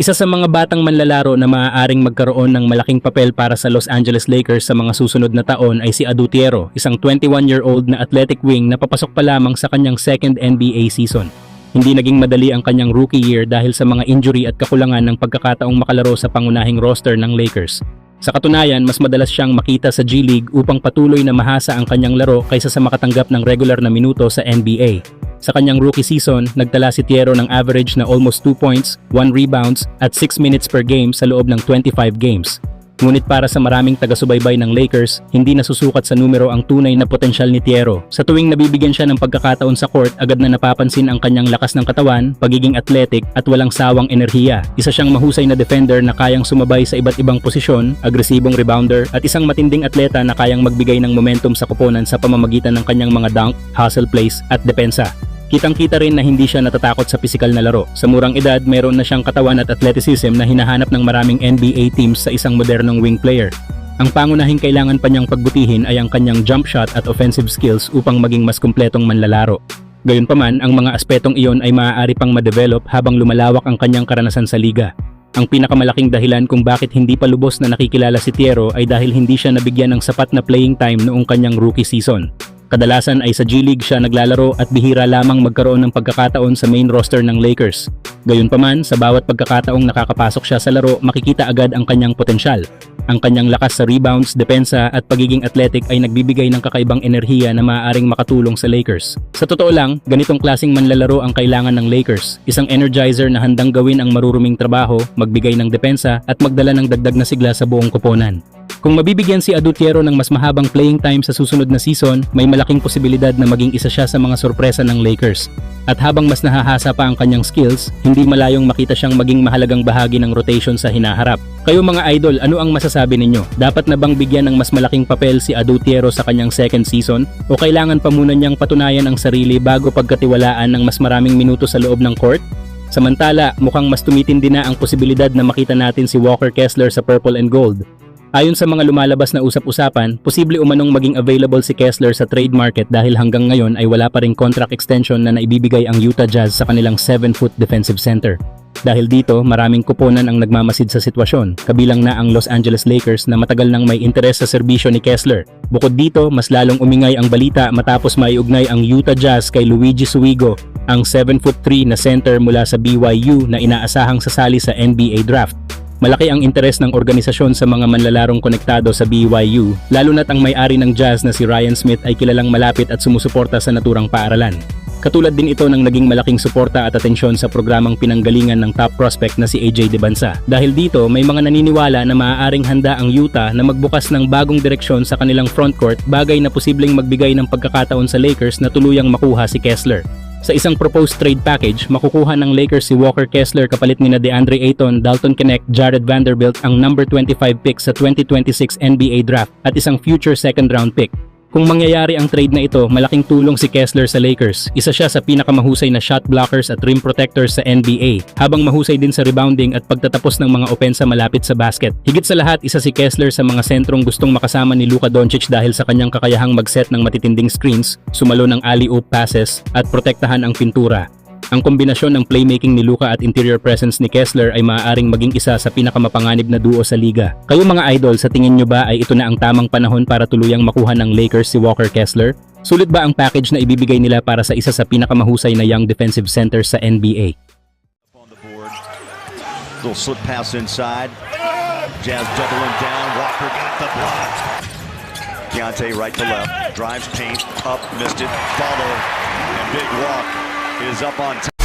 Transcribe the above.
Isa sa mga batang manlalaro na maaaring magkaroon ng malaking papel para sa Los Angeles Lakers sa mga susunod na taon ay si Adu Tiero, isang 21-year-old na athletic wing na papasok pa lamang sa kanyang second NBA season. Hindi naging madali ang kanyang rookie year dahil sa mga injury at kakulangan ng pagkakataong makalaro sa pangunahing roster ng Lakers. Sa katunayan, mas madalas siyang makita sa G League upang patuloy na mahasa ang kanyang laro kaysa sa makatanggap ng regular na minuto sa NBA. Sa kanyang rookie season, nagtala si Tiero ng average na almost 2 points, 1 rebounds at 6 minutes per game sa loob ng 25 games. Ngunit para sa maraming taga-subaybay ng Lakers, hindi nasusukat sa numero ang tunay na potensyal ni Tiero. Sa tuwing nabibigyan siya ng pagkakataon sa court, agad na napapansin ang kanyang lakas ng katawan, pagiging athletic at walang sawang enerhiya. Isa siyang mahusay na defender na kayang sumabay sa iba't ibang posisyon, agresibong rebounder at isang matinding atleta na kayang magbigay ng momentum sa koponan sa pamamagitan ng kanyang mga dunk, hustle plays at depensa. Kitang-kita rin na hindi siya natatakot sa pisikal na laro. Sa murang edad, mayroon na siyang katawan at athleticism na hinahanap ng maraming NBA teams sa isang modernong wing player. Ang pangunahing kailangan pa niyang pagbutihin ay ang kanyang jump shot at offensive skills upang maging mas kumpletong manlalaro. Gayunpaman, ang mga aspetong iyon ay maaari pang ma-develop habang lumalawak ang kanyang karanasan sa liga. Ang pinakamalaking dahilan kung bakit hindi pa lubos na nakikilala si Tiero ay dahil hindi siya nabigyan ng sapat na playing time noong kanyang rookie season. Kadalasan ay sa G League siya naglalaro at bihira lamang magkaroon ng pagkakataon sa main roster ng Lakers. Gayunpaman, sa bawat pagkakataong nakakapasok siya sa laro, makikita agad ang kanyang potensyal. Ang kanyang lakas sa rebounds, depensa at pagiging athletic ay nagbibigay ng kakaibang enerhiya na maaaring makatulong sa Lakers. Sa totoo lang, ganitong klaseng manlalaro ang kailangan ng Lakers. Isang energizer na handang gawin ang maruruming trabaho, magbigay ng depensa at magdala ng dagdag na sigla sa buong koponan. Kung mabibigyan si Adu Tiero ng mas mahabang playing time sa susunod na season, may malaking posibilidad na maging isa siya sa mga sorpresa ng Lakers. At habang mas nahahasa pa ang kanyang skills, hindi malayong makita siyang maging mahalagang bahagi ng rotation sa hinaharap. Kayo mga idol, ano ang masasabi ninyo? Dapat na bang bigyan ng mas malaking papel si Adu Tiero sa kanyang second season? O kailangan pa muna niyang patunayan ang sarili bago pagkatiwalaan ng mas maraming minuto sa loob ng court? Samantala, mukhang mas tumitindi na ang posibilidad na makita natin si Walker Kessler sa purple and gold. Ayon sa mga lumalabas na usap-usapan, posible umanong maging available si Kessler sa trade market dahil hanggang ngayon ay wala pa ring contract extension na naibibigay ang Utah Jazz sa kanilang 7-foot defensive center. Dahil dito, maraming kuponan ang nagmamasid sa sitwasyon, kabilang na ang Los Angeles Lakers na matagal nang may interes sa serbisyo ni Kessler. Bukod dito, mas lalong umingay ang balita matapos maiugnay ang Utah Jazz kay Luigi Suigo, ang 7'3" na center mula sa BYU na inaasahang sasali sa NBA draft. Malaki ang interes ng organisasyon sa mga manlalarong konektado sa BYU, lalo na't ang may-ari ng Jazz na si Ryan Smith ay kilalang malapit at sumusuporta sa naturang paaralan. Katulad din ito ng naging malaking suporta at atensyon sa programang pinanggalingan ng top prospect na si AJ Debonsa. Dahil dito, may mga naniniwala na maaaring handa ang Utah na magbukas ng bagong direksyon sa kanilang frontcourt, bagay na posibleng magbigay ng pagkakataon sa Lakers na tuluyang makuha si Kessler. Sa isang proposed trade package, makukuha ng Lakers si Walker Kessler kapalit nina DeAndre Ayton, Dalton Knecht, Jared Vanderbilt ang number 25 pick sa 2026 NBA draft at isang future second round pick. Kung mangyayari ang trade na ito, malaking tulong si Kessler sa Lakers. Isa siya sa pinakamahusay na shot blockers at rim protectors sa NBA, habang mahusay din sa rebounding at pagtatapos ng mga opensa malapit sa basket. Higit sa lahat, isa si Kessler sa mga sentrong gustong makasama ni Luka Doncic dahil sa kanyang kakayahang mag-set ng matitinding screens, sumalo ng alley-oop passes, at protektahan ang pintura. Ang kombinasyon ng playmaking ni Luka at interior presence ni Kessler ay maaaring maging isa sa pinakamapanganib na duo sa liga. Kayo mga idol, sa tingin nyo ba ay ito na ang tamang panahon para tuluyang makuha ng Lakers si Walker Kessler? Sulit ba ang package na ibibigay nila para sa isa sa pinakamahusay na young defensive center sa NBA? Little slip pass inside. Jazz doubling down. Walker got the block. Keontae right to left. Drives paint. Up. Missed it. Follow. And big walk is up on top.